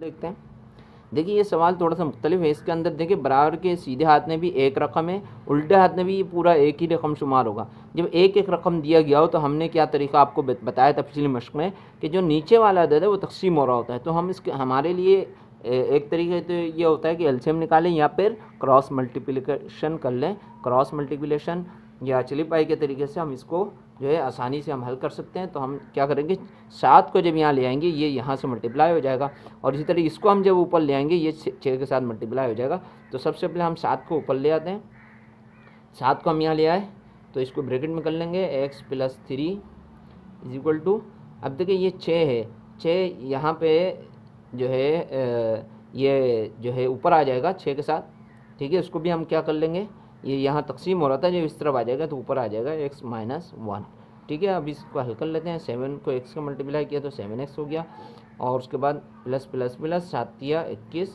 देखते हैं। देखिए ये सवाल थोड़ा सा मुख्तलिफ है। इसके अंदर देखिए बराबर के सीधे हाथ में भी एक रकम है, उल्टे हाथ में भी ये पूरा एक ही रकम शुमार होगा। जब एक एक रकम दिया गया हो तो हमने क्या तरीका आपको बताया था पिछली मश्क में कि जो नीचे वाला अदद है वो तकसीम हो रहा होता है। तो हम इसके हमारे लिए एक तरीके तो ये होता है कि एलसीएम निकालें या फिर क्रॉस मल्टीप्लिकेशन कर लें। क्रॉस मल्टीप्लिकेशन या चली पाई के तरीके से हम इसको जो है आसानी से हम हल कर सकते हैं। तो हम क्या करेंगे, 7 को जब यहाँ ले आएंगे ये यहाँ से मल्टीप्लाई हो जाएगा, और इसी तरह इसको हम जब ऊपर ले आएंगे ये 6 के साथ मल्टीप्लाई हो जाएगा। तो सबसे पहले हम 7 को ऊपर ले आते हैं। 7 को हम यहाँ ले आए तो इसको ब्रैकेट में कर लेंगे x + 3 इज इक्वल टू, अब देखिए ये 6 है, 6 यहाँ पे जो है ये जो है ऊपर आ जाएगा 6 के साथ, ठीक है। उसको भी हम क्या कर लेंगे, ये यहाँ तकसीम हो रहा था, जब इस तरफ आ जाएगा तो ऊपर आ जाएगा x - 1, ठीक है। अब इसको हल कर लेते हैं। 7 को x का मल्टीप्लाई किया तो 7x हो गया, और उसके बाद प्लस प्लस प्लस 7 या 21,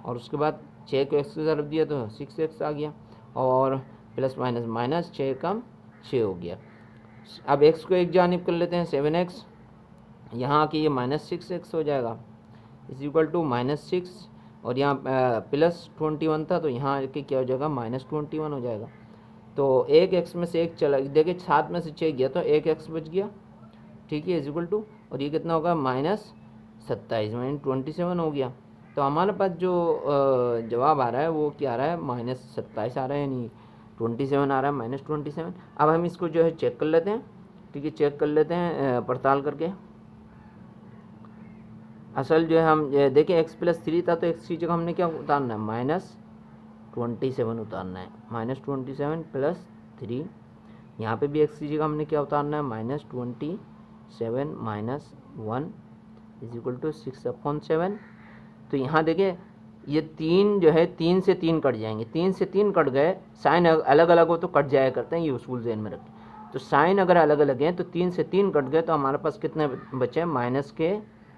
और उसके बाद 6 को x की तरफ दिया तो 6x आ गया, और प्लस माइनस माइनस 6 कम 6 हो गया। अब x को एक जानिब कर लेते हैं 7x, यहाँ आके ये -6x हो जाएगा इज इक्वल टू -6, और यहाँ प्लस 21 था तो यहाँ आके क्या हो जाएगा -21 हो जाएगा। तो एक x में से एक चला, देखिए 7 में से 6 गया तो एक x बच गया, ठीक है, इज इक्वल टू, और ये कितना होगा -27 माइनस 27 हो गया। तो हमारे पास जो जवाब आ रहा है वो क्या आ रहा है, -27 आ रहा है, यानी 27 आ रहा है, -27। अब हम इसको जो है चेक कर लेते हैं, ठीक है, चेक कर लेते हैं पड़ताल करके। असल जो है हम देखिए x + 3 था तो x की जगह हमने क्या उतारना है, -27 उतारना है, -27 + 3। यहाँ पे भी x की जगह हमने क्या उतारना है, -27 - 1 इज इक्वल टू 6/7। तो यहाँ देखिए ये 3 जो है 3 से 3 कट जाएंगे, 3 से 3 कट गए, साइन अलग अलग हो तो कट जाया करते हैं, ये उसूल ज़हन में रखें। तो साइन अगर अलग अलग हैं तो 3 से 3 कट गए तो हमारे पास कितने बचे,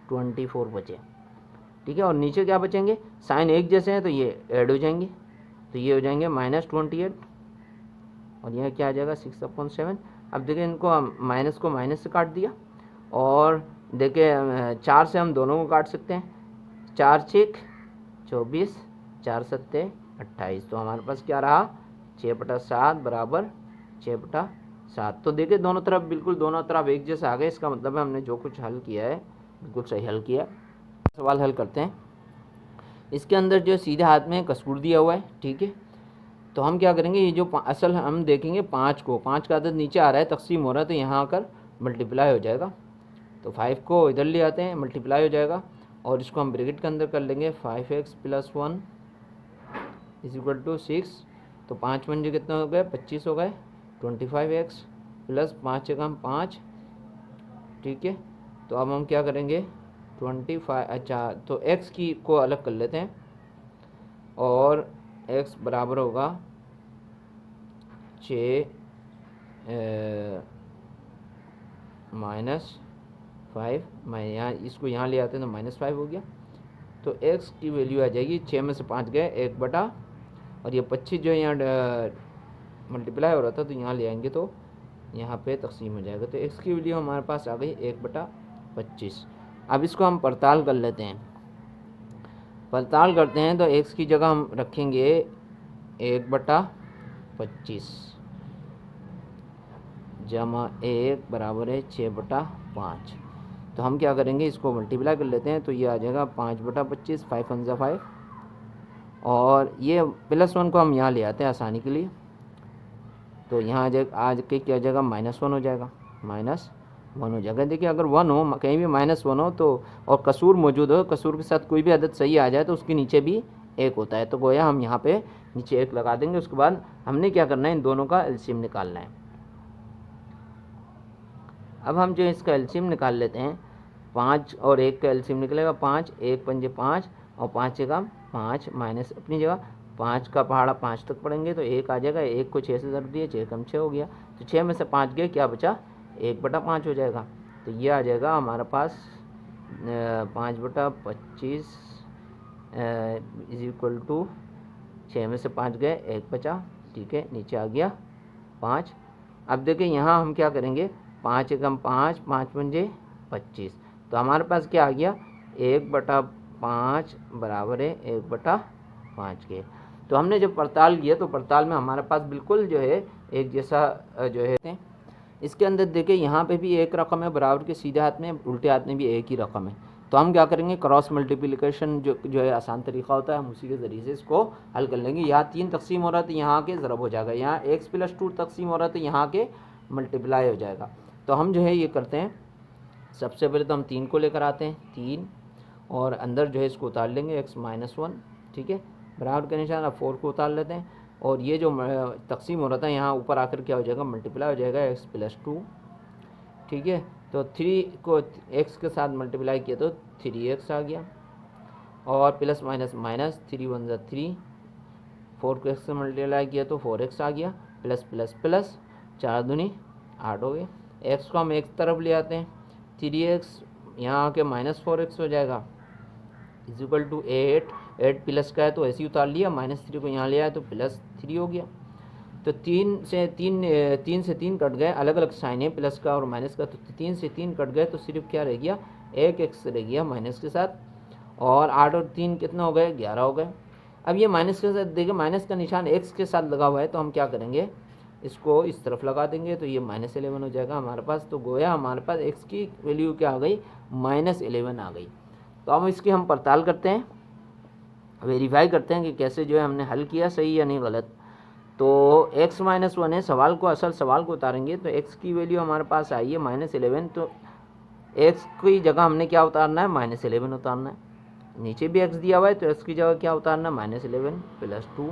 -24 बचे, ठीक है। और नीचे क्या बचेंगे, साइन एक जैसे हैं तो ये ऐड हो जाएंगे, तो ये हो जाएंगे -28, और यह क्या आ जाएगा 6/7। अब देखिए इनको हम माइनस को माइनस से काट दिया, और देखिए 4 से हम दोनों को काट सकते हैं, 4 × 6 = 24, 4 × 7 = 28। तो हमारे पास क्या रहा, 6/7 बराबर 6/7। तो देखिए दोनों तरफ बिल्कुल दोनों तरफ एक जैसा आ गए, इसका मतलब है हमने जो कुछ हल किया है बिल्कुल सही हल किया। सवाल हल करते हैं। इसके अंदर जो सीधे हाथ में कसूर दिया हुआ है, ठीक है। तो हम क्या करेंगे, ये जो असल हम देखेंगे 5 को, 5 का अदद नीचे आ रहा है, तकसीम हो रहा है, तो यहाँ आकर मल्टीप्लाई हो जाएगा। तो 5 को इधर ले आते हैं, मल्टीप्लाई हो जाएगा, और इसको हम ब्रैकेट के अंदर कर लेंगे 5x + 1 इज इक्वल टू 6। तो 5 पंजे कितने हो गए, 25 हो गए, 25x + 5 × 5, ठीक है। तो अब हम क्या करेंगे 25, अच्छा तो x की को अलग कर लेते हैं, और x बराबर होगा 6 -5, मैं यहाँ इसको यहाँ ले आते हैं तो -5 हो गया। तो x की वैल्यू आ जाएगी, 6 में से 5 गए 1 बटा, और ये 25 जो यहाँ मल्टीप्लाई हो रहा था तो यहाँ ले आएंगे तो यहाँ पे तकसीम हो जाएगा। तो x की वैल्यू हमारे पास आ गई 1/25। अब इसको हम पड़ताल कर लेते हैं। पड़ताल करते हैं तो x की जगह हम रखेंगे 1/25 जमा 1 बराबर है 6/5। तो हम क्या करेंगे, इसको मल्टीप्लाई कर लेते हैं, तो ये आ जाएगा 5/25, 5 × 5, और ये +1 को हम यहाँ ले आते हैं आसानी के लिए। तो यहाँ आ जाएगा, आज के क्या जाएगा, -1 हो जाएगा, -1 हो जाएगा। देखिए अगर 1 हो, कहीं भी -1 हो तो, और कसूर मौजूद हो, कसूर के साथ कोई भी अदद सही आ जाए तो उसके नीचे भी 1 होता है। तो गोया हम यहाँ पे नीचे 1 लगा देंगे। उसके बाद हमने क्या करना है, इन दोनों का एलसीएम निकालना है। अब हम जो इसका एलसीएम निकाल लेते हैं, 5 और 1 का एलसीएम निकलेगा 5, 1 पंजे 5, और 5 × 5 माइनस अपनी जगह 5 का पहाड़ा 5 तक पढ़ेंगे तो 1 आ जाएगा, 1 को 6 से ज़रूर दिए, 6 कम 6 हो गया। तो 6 में से 5 गए, क्या बचा, 1/5 हो जाएगा। तो ये आ जाएगा हमारे पास 5/25 इज इक्वल टू 6 में से 5 गए, 1 बचा, ठीक है, नीचे आ गया 5। अब देखिए यहाँ हम क्या करेंगे, 5 × 5, 5 पंजे 25, तो हमारे पास क्या आ गया, 1/5 बराबर है 1/5 के। तो हमने जब पड़ताल किया तो पड़ताल में हमारे पास बिल्कुल जो है एक जैसा जो है इसके अंदर देखिए यहाँ पे भी एक रकम है बराबर के सीधे हाथ में, उल्टे हाथ में भी एक ही रकम है। तो हम क्या करेंगे, क्रॉस मल्टीप्लिकेशन जो है आसान तरीका होता है, हम उसी के ज़रिए से इसको हल कर लेंगे। यहाँ 3 तकसीम हो रहा है तो यहाँ के ज़रब हो जाएगा, यहाँ x+2 तकसीम हो रहा है तो यहाँ के मल्टीप्लाई हो जाएगा। तो हम जो है ये करते हैं, सबसे पहले तो हम 3 को लेकर आते हैं, 3 और अंदर जो है इसको उतार लेंगे x-1, ठीक है, बराबर के निशान। अब 4 को उतार लेते हैं और ये जो तकसीम हो रहा था यहाँ ऊपर आकर क्या हो जाएगा, मल्टीप्लाई हो जाएगा x+2, ठीक है। तो 3 को x के साथ मल्टीप्लाई किया तो 3x आ गया और प्लस माइनस माइनस 3 1 ज़ा 3, 4 को x से मल्टीप्लाई किया तो 4x आ गया, प्लस प्लस प्लस 4 दूनी 8 हो गए। x को हम एक तरफ ले आते हैं, 3x यहाँ आके -4x हो जाएगा इज इक्वल टू 8 प्लस का है तो ऐसे ही उतार लिया, -3 को यहाँ ले आया तो +3 हो गया। तो 3 से 3 कट गए, अलग अलग साइन है प्लस का और माइनस का, तो 3 से 3 कट गए तो सिर्फ क्या रह गया, एक x रह गया माइनस के साथ, और 8 और 3 कितना हो गए, 11 हो गए। अब ये माइनस के साथ देखिए माइनस का निशान x के साथ लगा हुआ है तो हम क्या करेंगे, इसको इस तरफ लगा देंगे तो ये -11 हो जाएगा हमारे पास। तो गोया हमारे पास x की वैल्यू क्या आ गई, -11 आ गई। तो अब इसकी हम पड़ताल करते हैं, वेरीफाई करते हैं कि कैसे जो है हमने हल किया, सही या नहीं गलत। तो x-1 है, सवाल को असल सवाल को उतारेंगे तो x की वैल्यू हमारे पास आई है -11, तो x की जगह हमने क्या उतारना है, -11 उतारना है। नीचे भी x दिया हुआ है तो x की जगह क्या उतारना है, -11 + 2,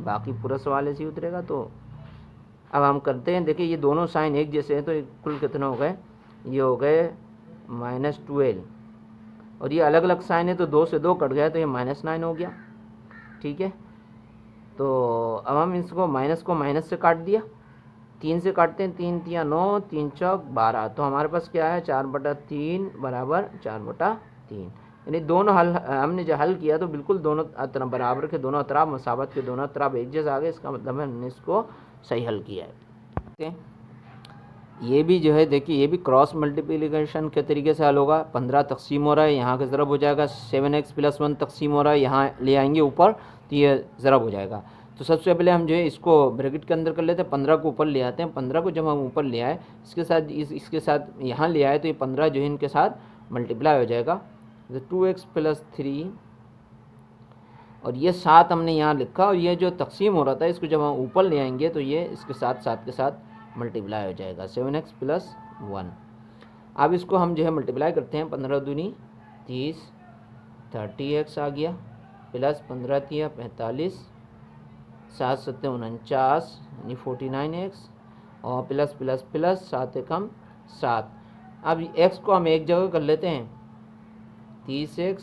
बाकी पूरा सवाल ऐसे ही उतरेगा। तो अब हम करते हैं, देखिए ये दोनों साइन एक जैसे हैं तो कुल कितने हो गए, ये हो गए -12, और ये अलग अलग साइन है तो 2 से 2 कट गया तो ये -9 हो गया, ठीक है। तो अब हम इसको माइनस को माइनस से काट दिया, 3 से काटते हैं, 3 3 9, 3 चौक 12, तो हमारे पास क्या है, 4/3 बराबर 4/3। यानी दोनों हल हमने जो हल किया तो बिल्कुल दोनों तरफ बराबर के, दोनों अतराफ मसावत के, दोनों अतराफ एक जैसे आ गए, इसका मतलब है हमने इसको सही हल किया है। ठीक है, ये भी जो है देखिए ये भी क्रॉस मल्टीप्लिकेशन के तरीके से हल होगा। 15 तकसीम हो रहा है, यहाँ का ज़रब हो जाएगा, 7x + 1 तकसीम हो रहा है, यहाँ ले आएंगे ऊपर तो ये ज़रब हो जाएगा। तो सबसे पहले हम जो है इसको ब्रैकेट के अंदर कर लेते हैं, 15 को ऊपर ले आते हैं। 15 को जब हम ऊपर ले आए इसके साथ इसके साथ यहाँ ले आए तो ये 15 जो है इनके साथ मल्टीप्लाई हो जाएगा, तो 2x + 3, और ये 7 हमने यहाँ लिखा, और ये जो तकसीम हो रहा था इसको जब हम ऊपर ले आएंगे तो ये इसके साथ 7 के साथ मल्टीप्लाई हो जाएगा, 7x + 1। अब इसको हम जो है मल्टीप्लाई करते हैं, 15 दूनी 30, 30x आ गया, प्लस 15 3 45, 7 7 49 यानी 49x, और प्लस प्लस प्लस 7 एकम 7। अब x को हम एक जगह कर लेते हैं, 30x,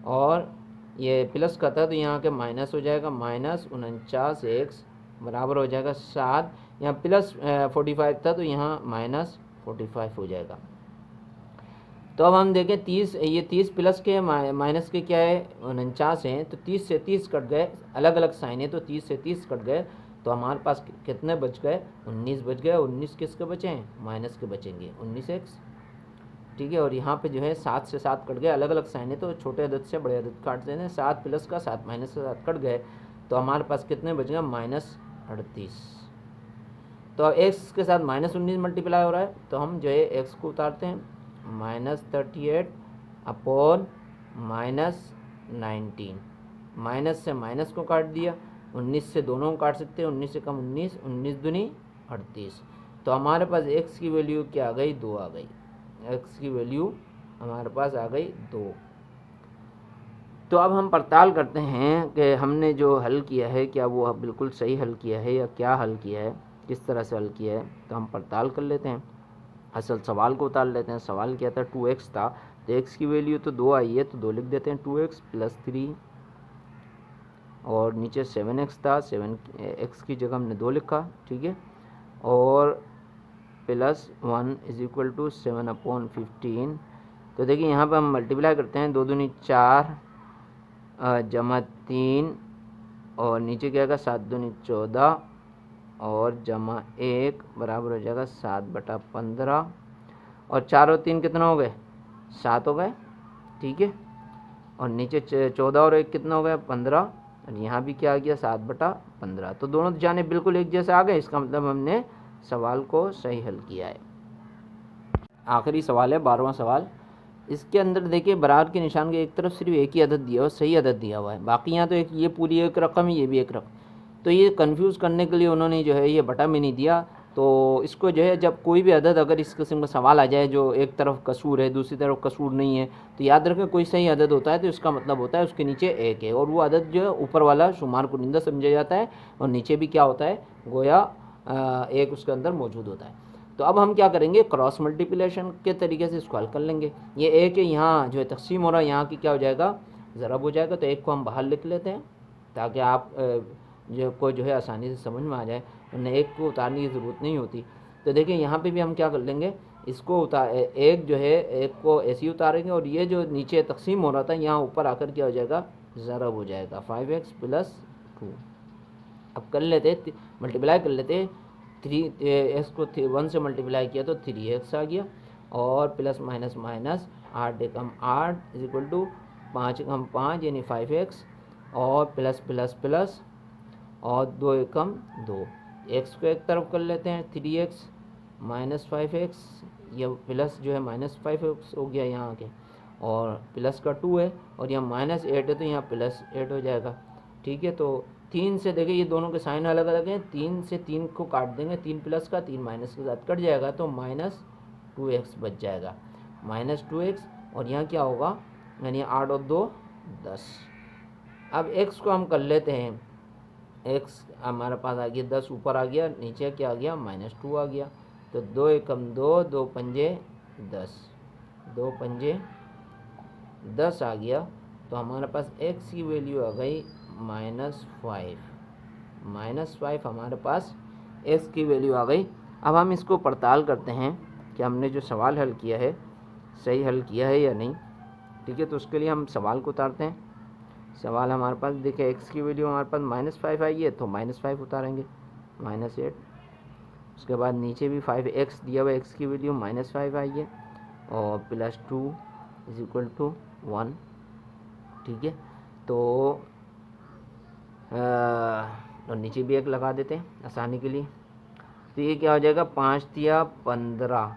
और ये प्लस का था तो यहाँ के माइनस हो जाएगा, -49x बराबर हो जाएगा 7, यहाँ प्लस 45 था तो यहाँ -45 हो जाएगा। तो अब हम देखें 30, ये 30 प्लस के माइनस के क्या है, 49 हैं, तो 30 से 30 कट गए, अलग अलग साइन है तो 30 से 30 कट गए, तो हमारे पास कितने बच गए, 19 बच गए। 19 किसके बचे हैं, माइनस के बचेंगे, 19x, ठीक है। और यहाँ पे जो है 7 से 7 कट गए, अलग अलग साइन है तो छोटे अदद से बड़े अदद काट देते हैं, 7 प्लस का 7 माइनस का 7 कट गए, तो हमारे पास कितने बच गए, -38। तो अब x के साथ -19 मल्टीप्लाई हो रहा है तो हम जो है x को उतारते हैं, -38 अपॉन -19, माइनस से माइनस को काट दिया, 19 से दोनों को काट सकते हैं, 19 से कम 19, 19 दूनी 38, तो हमारे पास x की वैल्यू क्या आ गई, 2 आ गई, x की वैल्यू हमारे पास आ गई 2। तो अब हम पड़ताल करते हैं कि हमने जो हल किया है क्या वो बिल्कुल सही हल किया है या क्या हल किया है, किस तरह से हल किया है। तो हम पड़ताल कर लेते हैं, असल सवाल को उतार लेते हैं। सवाल क्या था, 2x था, तो x की वैल्यू तो 2 आई है तो 2 लिख देते हैं, 2x + 3, और नीचे 7x था, 7x की जगह हमने 2 लिखा, ठीक है, और +1 = 7/15। तो देखिए यहाँ पर हम मल्टीप्लाई करते हैं, 2 दूनी 4 जमा 3, और नीचे क्या आएगा, 7 दूनी 14, और जमा 1 बराबर हो जाएगा 7/15, और 4 और 3 कितना हो गए, 7 हो गए, ठीक है। और नीचे 14 और 1 कितना हो गया 15, और यहाँ भी क्या आ गया 7/15। तो दोनों जाने बिल्कुल एक जैसे आ गए, इसका मतलब हमने सवाल को सही हल किया है। आखिरी सवाल है 12वां सवाल। इसके अंदर देखिए बराबर के निशान के एक तरफ सिर्फ एक ही अदद दिया हुआ, सही अदद दिया हुआ है, बाकी यहाँ तो एक ये पूरी एक रकम है, ये भी एक रकम। तो ये कंफ्यूज करने के लिए उन्होंने जो है ये बटा में नहीं दिया। तो इसको जो है जब कोई भी अदद अगर इस किस्म का सवाल आ जाए जो एक तरफ कसूर है दूसरी तरफ कसूर नहीं है, तो याद रखें कोई सही अदद होता है तो इसका मतलब होता है उसके नीचे एक है, और वो अदद जो है ऊपर वाला शुमार कुनिंदा समझा जाता है, और नीचे भी क्या होता है गोया एक उसके अंदर मौजूद होता है। तो अब हम क्या करेंगे, क्रॉस मल्टीप्लिकेशन के तरीके से इसको हल कर लेंगे। ये एक है यहाँ जो है तकसीम हो रहा है, यहाँ की क्या हो जाएगा ज़रब हो जाएगा। तो एक को हम बाहर लिख लेते हैं ताकि आप जो है आसानी से समझ में आ जाए, वरना एक को उतारने की ज़रूरत नहीं होती। तो देखिए यहाँ पे भी हम क्या कर लेंगे, इसको एक जो है एक को ऐसे ही उतारेंगे, और ये जो नीचे तकसीम हो रहा था यहाँ ऊपर आकर क्या हो जाएगा ज़रब हो जाएगा 5x + 2। अब कर लेते मल्टीप्लाई कर लेते, 3x को 1 से मल्टीप्लाई किया तो 3x आ गया, और प्लस माइनस माइनस 8 एकम 8 = 5 एकम 5 यानी 5x, और प्लस प्लस प्लस और 2 एकम 2। x को एक तरफ कर लेते हैं 3x - 5x, यह प्लस जो है -5x हो गया यहाँ के, और प्लस का 2 है, और यहाँ -8 है तो यहाँ +8 हो जाएगा। ठीक है, तो 3 से देखिए ये दोनों के साइन अलग अलग हैं, 3 से 3 को काट देंगे, 3 प्लस का 3 माइनस के साथ कट जाएगा, तो -2x बच जाएगा, -2x। और यहाँ क्या होगा यानी 8 और 2 10। अब x को हम कर लेते हैं, x हमारे पास आ गया 10 ऊपर आ गया, नीचे क्या आ गया -2 आ गया, तो 2 एकम 2 2 पंजे 10, 2 पंजे 10 आ गया। तो हमारे पास x की वैल्यू आ गई -5 हमारे पास x की वैल्यू आ गई। अब हम इसको पड़ताल करते हैं कि हमने जो सवाल हल किया है सही हल किया है या नहीं। ठीक है, तो उसके लिए हम सवाल को उतारते हैं। सवाल हमारे पास देखिए x की वैल्यू हमारे पास -5 आई है, तो -5 उतारेंगे, -8। उसके बाद नीचे भी 5x दिया हुआ, x की वैल्यू -5 आई है, और +2 = 1। ठीक है, तो और नीचे भी एक लगा देते हैं आसानी के लिए। तो ये क्या हो जाएगा 5 × 15,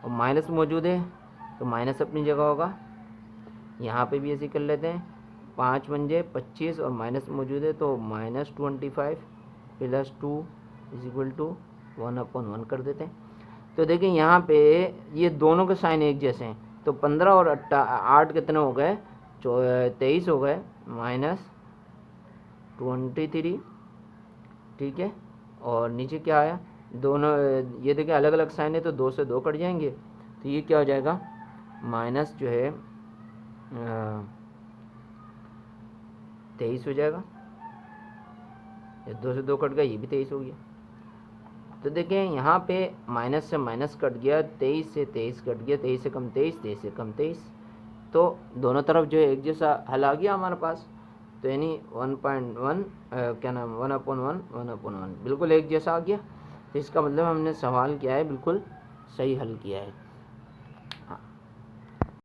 और माइनस मौजूद है तो माइनस अपनी जगह होगा। यहाँ पे भी ऐसे कर लेते हैं, 5 पंजे 25, और माइनस मौजूद है तो -25 + 2 = 1/1 कर देते हैं। तो देखिए यहाँ पे ये दोनों के साइन एक जैसे हैं, तो 15 और 8 कितने हो गए 23 हो गए, -23। ठीक है, और नीचे क्या आया दोनों, ये देखिए अलग अलग साइन है तो 2 से 2 कट जाएंगे, तो ये क्या हो जाएगा माइनस जो है 23 हो जाएगा। 2 से 2 कट गया, ये भी 23 हो गया। तो देखें यहाँ पे माइनस से माइनस कट गया, 23 से 23 कट गया, 23 से कम 23, 23 से कम 23, तो दोनों तरफ जो है एक जैसा हल आ गया हमारे पास। तो यानी 1.1 क्या नाम 1/1 1/1 बिल्कुल एक जैसा आ गया। तो इसका मतलब हमने सवाल किया है बिल्कुल सही हल किया है।